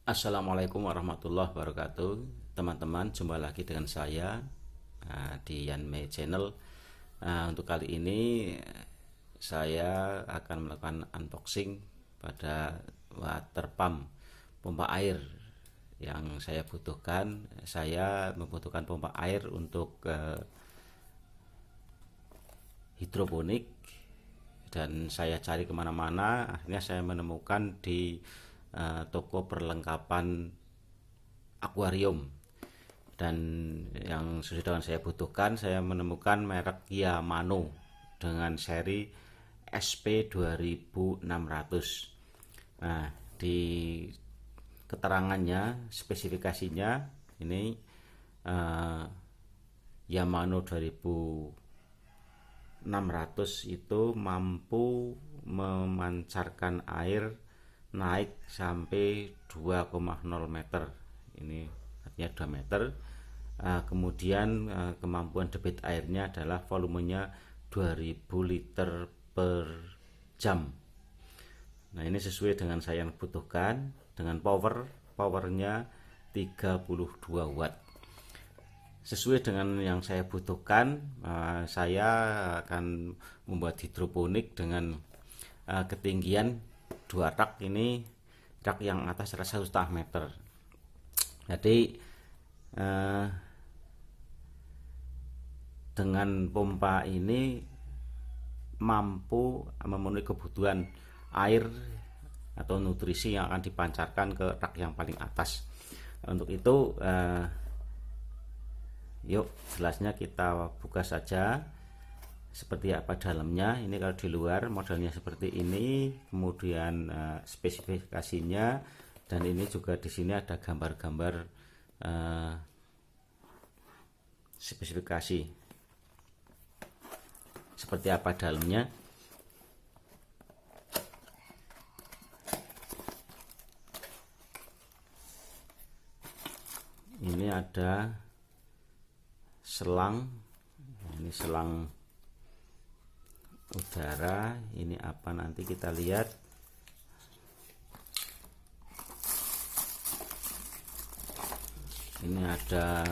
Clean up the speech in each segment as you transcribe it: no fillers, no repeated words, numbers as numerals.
Assalamualaikum warahmatullahi wabarakatuh. Teman-teman, jumpa lagi dengan saya di Yanmei Channel. Untuk kali ini saya akan melakukan unboxing pada water pump, pompa air yang saya butuhkan. Saya membutuhkan pompa air untuk hidroponik, dan saya cari kemana-mana. Akhirnya saya menemukan di toko perlengkapan akuarium, dan yang sudah saya butuhkan, saya menemukan merek Yamano dengan seri SP 2600. Nah, di keterangannya, spesifikasinya ini Yamano 2600 itu mampu memancarkan air naik sampai 2,0 meter. Ini artinya 2 meter. Kemudian kemampuan debit airnya adalah volumenya 2000 liter per jam. Nah, ini sesuai dengan saya yang butuhkan, dengan powernya 32 watt. Sesuai dengan yang saya butuhkan, saya akan membuat hidroponik dengan ketinggian 2 rak. Ini rak yang atas adalah 1,5 meter. Jadi dengan pompa ini mampu memenuhi kebutuhan air atau nutrisi yang akan dipancarkan ke rak yang paling atas. Untuk itu yuk jelasnya kita buka saja seperti apa dalamnya. Ini kalau di luar modelnya seperti ini, kemudian spesifikasinya, dan ini juga di sini ada gambar-gambar spesifikasi seperti apa dalamnya. Ini ada selang, ini selang udara. Ini apa nanti kita lihat. Ini ada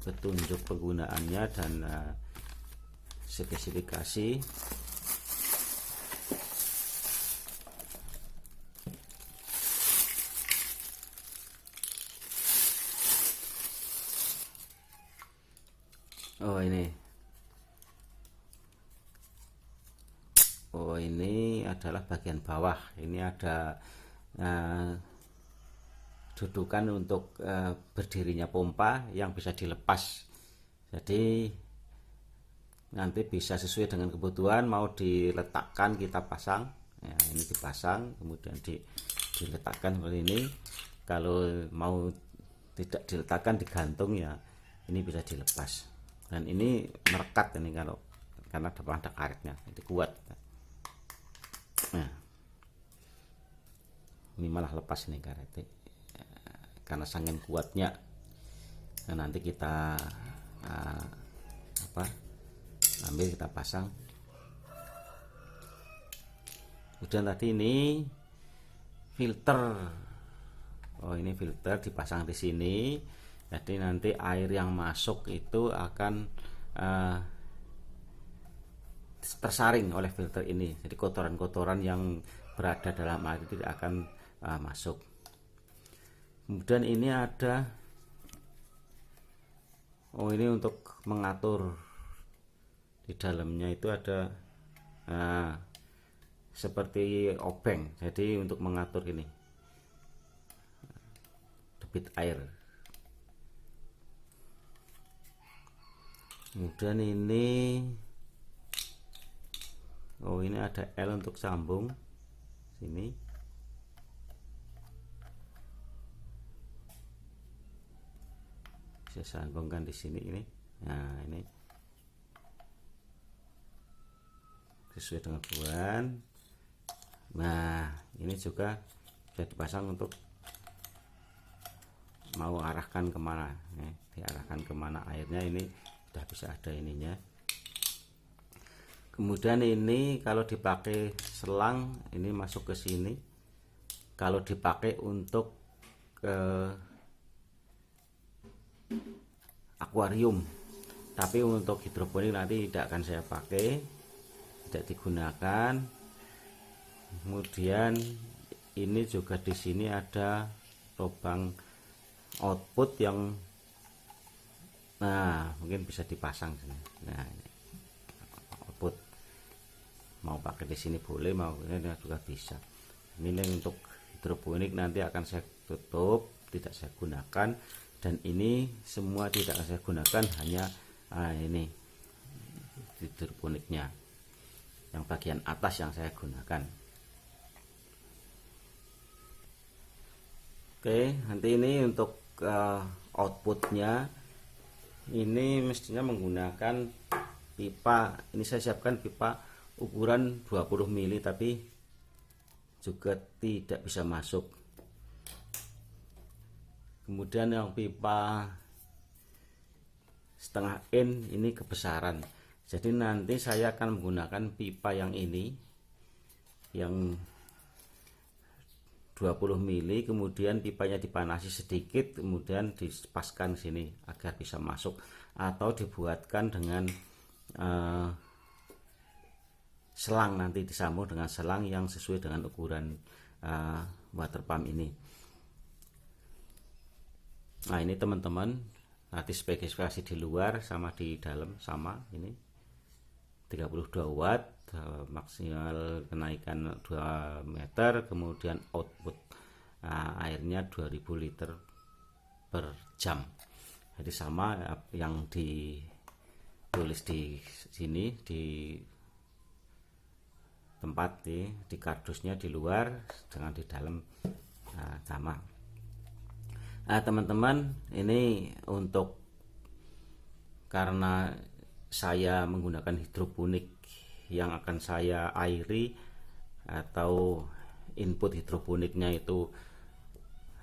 petunjuk penggunaannya dan spesifikasi. ini adalah bagian bawah. Ini ada dudukan untuk berdirinya pompa yang bisa dilepas. Jadi nanti bisa sesuai dengan kebutuhan, mau diletakkan kita pasang. Ya, ini dipasang, kemudian diletakkan seperti ini. Kalau mau tidak diletakkan, digantung, ya ini bisa dilepas. Dan ini merekat ini kalau karena ada karetnya, itu kuat. Nah, ini malah lepas ini karetnya karena saking kuatnya. Nah, nanti kita ambil, kita pasang. Kemudian tadi ini filter. Ini filter dipasang di sini. Jadi nanti air yang masuk itu akan tersaring oleh filter ini. Jadi kotoran-kotoran yang berada dalam air itu tidak akan masuk. Kemudian ini ada ini untuk mengatur. Di dalamnya itu ada seperti obeng. Jadi untuk mengatur ini debit air. Kemudian ini ini ada L untuk sambung sini. Saya sambungkan di sini ini. Nah, ini sesuai dengan kebutuhan. Nah, ini juga bisa dipasang untuk mau arahkan kemana, diarahkan kemana airnya. Ini sudah bisa ada ininya. Kemudian ini kalau dipakai selang, ini masuk ke sini. kalau dipakai untuk akuarium, tapi untuk hidroponik nanti tidak akan saya pakai, tidak digunakan. Kemudian ini juga di sini ada lubang output yang mungkin bisa dipasang sini. Nah, ini output mau pakai di sini boleh, mau ini juga bisa. Ini untuk hidroponik nanti akan saya tutup, tidak saya gunakan, dan ini semua tidak akan saya gunakan, hanya ini hidroponiknya yang bagian atas yang saya gunakan. Oke, nanti ini untuk outputnya ini mestinya menggunakan pipa. Ini saya siapkan pipa ukuran 20 mili, tapi juga tidak bisa masuk. Kemudian yang pipa setengah in ini kebesaran, jadi nanti saya akan menggunakan pipa yang ini yang 20 mili, kemudian pipanya dipanasi sedikit, kemudian dipaskan sini agar bisa masuk, atau dibuatkan dengan selang, nanti disambung dengan selang yang sesuai dengan ukuran water pump ini. Nah, ini teman-teman, nanti spesifikasi di luar sama di dalam sama, ini 32 watt, maksimal kenaikan 2 meter, kemudian output airnya 2000 liter per jam. Jadi sama yang ditulis di sini, di tempat di kardusnya di luar dengan di dalam sama. Nah, teman-teman, ini untuk karena saya menggunakan hidroponik yang akan saya airi, atau input hidroponiknya itu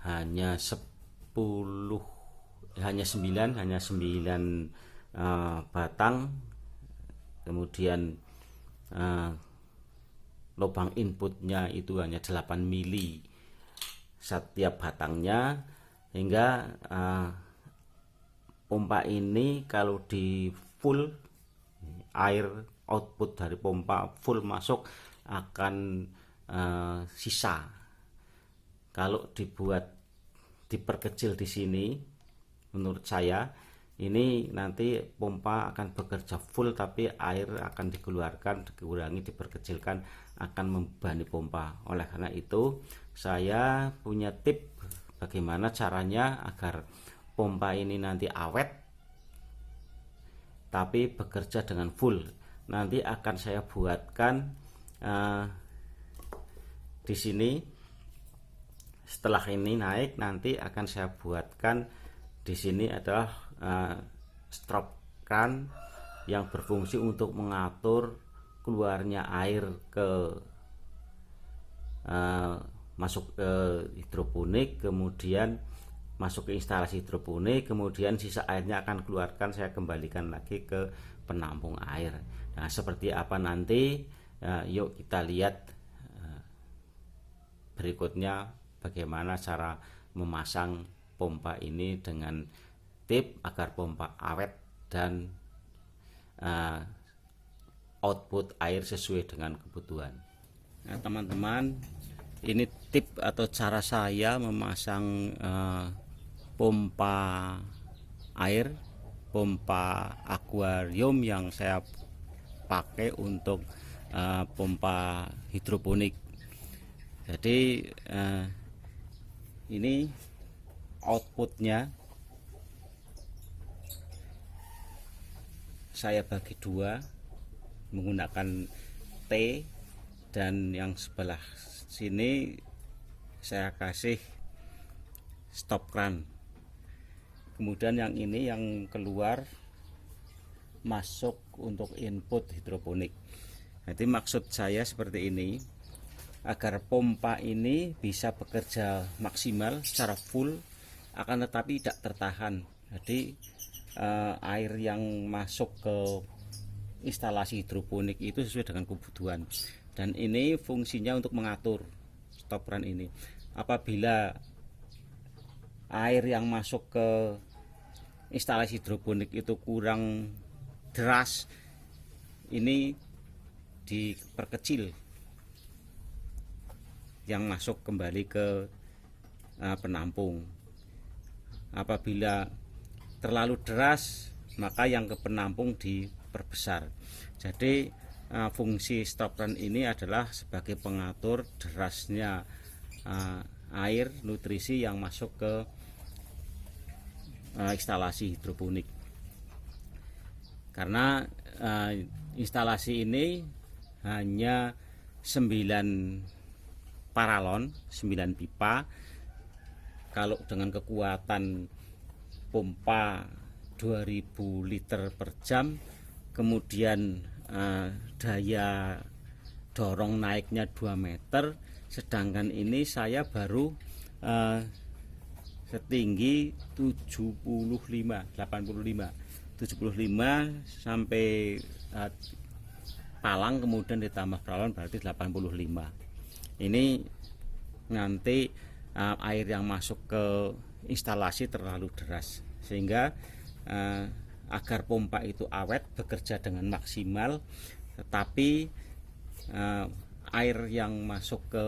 hanya 9 batang, kemudian lubang inputnya itu hanya 8 mili setiap batangnya, hingga pompa ini kalau di full air, output dari pompa full masuk, akan sisa. Kalau diperkecil di sini, menurut saya ini nanti pompa akan bekerja full, tapi air akan dikeluarkan, dikurangi, diperkecilkan, akan membebani pompa. Oleh karena itu saya punya tip bagaimana caranya agar pompa ini nanti awet tapi bekerja dengan full. Nanti akan saya buatkan di sini. Setelah ini naik, nanti akan saya buatkan di sini adalah strobe kran yang berfungsi untuk mengatur keluarnya air masuk ke hidroponik, kemudian masuk ke instalasi hidroponik, kemudian sisa airnya akan keluarkan, saya kembalikan lagi ke penampung air. Nah, seperti apa nanti, yuk kita lihat berikutnya bagaimana cara memasang pompa ini dengan tip agar pompa awet dan output air sesuai dengan kebutuhan. Nah, teman-teman, ini tip atau cara saya memasang pompa air, pompa akuarium yang saya pakai untuk pompa hidroponik. Jadi ini outputnya saya bagi dua menggunakan T, dan yang sebelah sini saya kasih stop kran. Kemudian yang ini yang keluar masuk untuk input hidroponik. Jadi maksud saya seperti ini, agar pompa ini bisa bekerja maksimal secara full, akan tetapi tidak tertahan. Jadi air yang masuk ke instalasi hidroponik itu sesuai dengan kebutuhan, dan ini fungsinya untuk mengatur stop run ini. apabila air yang masuk ke instalasi hidroponik itu kurang deras, ini diperkecil yang masuk kembali ke penampung. Apabila terlalu deras, maka yang ke penampung diperbesar. Jadi fungsi stop run ini adalah sebagai pengatur derasnya air nutrisi yang masuk ke instalasi hidroponik. Karena instalasi ini hanya 9 paralon, 9 pipa. Kalau dengan kekuatan pompa 2000 liter per jam, kemudian daya dorong naiknya 2 meter, sedangkan ini saya baru setinggi 75 sampai palang, kemudian ditambah paralon berarti 85. Ini nanti air yang masuk ke instalasi terlalu deras, sehingga agar pompa itu awet bekerja dengan maksimal, tetapi air yang masuk ke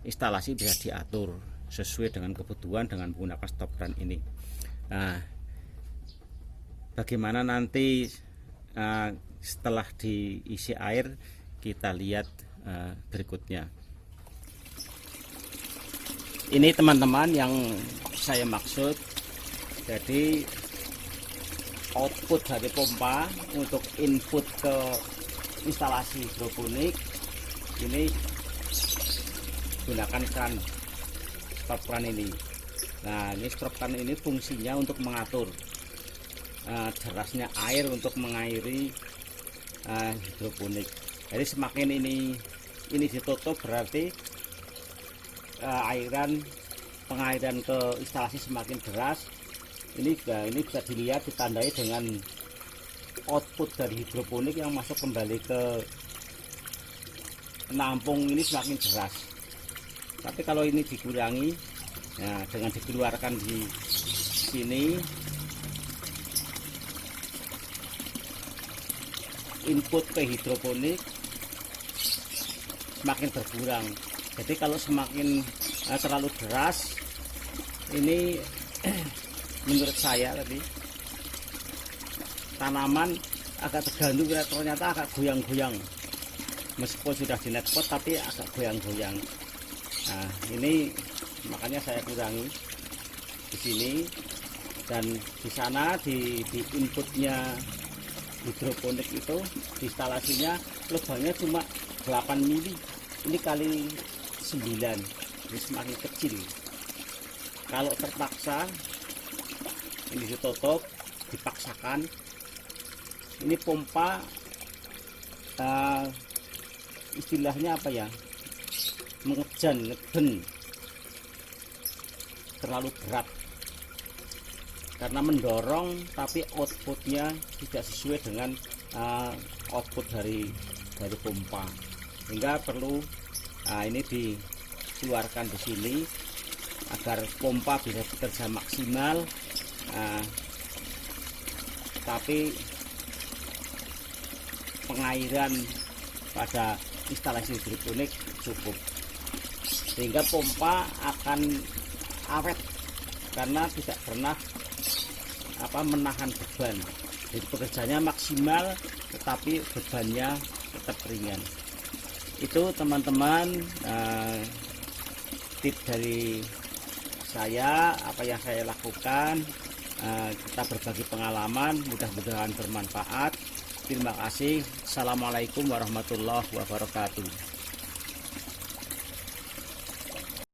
instalasi bisa diatur sesuai dengan kebutuhan dengan menggunakan stop run ini. Bagaimana nanti setelah diisi air, kita lihat berikutnya. Ini teman-teman yang saya maksud. Jadi output dari pompa untuk input ke instalasi hidroponik ini gunakan keran stop run ini. Nah, ini stop run ini fungsinya untuk mengatur derasnya air untuk mengairi hidroponik. Jadi semakin ini ditutup, berarti pengairan ke instalasi semakin deras. Ini bisa dilihat, ditandai dengan output dari hidroponik yang masuk kembali ke penampung ini semakin deras. Tapi kalau ini dikurangi, nah, dengan dikeluarkan di sini, input ke hidroponik semakin berkurang. Jadi kalau semakin terlalu deras, ini menurut saya tadi tanaman agak terganggu, ternyata agak goyang-goyang, meskipun sudah di net pot tapi agak goyang-goyang. Nah, ini makanya saya kurangi di sini, dan di sana di inputnya hidroponik itu di instalasinya lubangnya cuma 8 mili, ini kali 9, ini semakin kecil. Kalau terpaksa ini ditutup, dipaksakan, ini pompa istilahnya apa ya, ngeden, terlalu berat karena mendorong, tapi outputnya tidak sesuai dengan output dari pompa, sehingga perlu ini dikeluarkan di sini agar pompa bisa bekerja maksimal, tapi pengairan pada instalasi hidroponik cukup, sehingga pompa akan awet karena tidak pernah menahan beban. Jadi pekerjaannya maksimal, tetapi bebannya tetap ringan. Itu teman-teman tips dari saya, apa yang saya lakukan. Kita berbagi pengalaman, mudah-mudahan bermanfaat. Terima kasih. Assalamualaikum warahmatullahi wabarakatuh.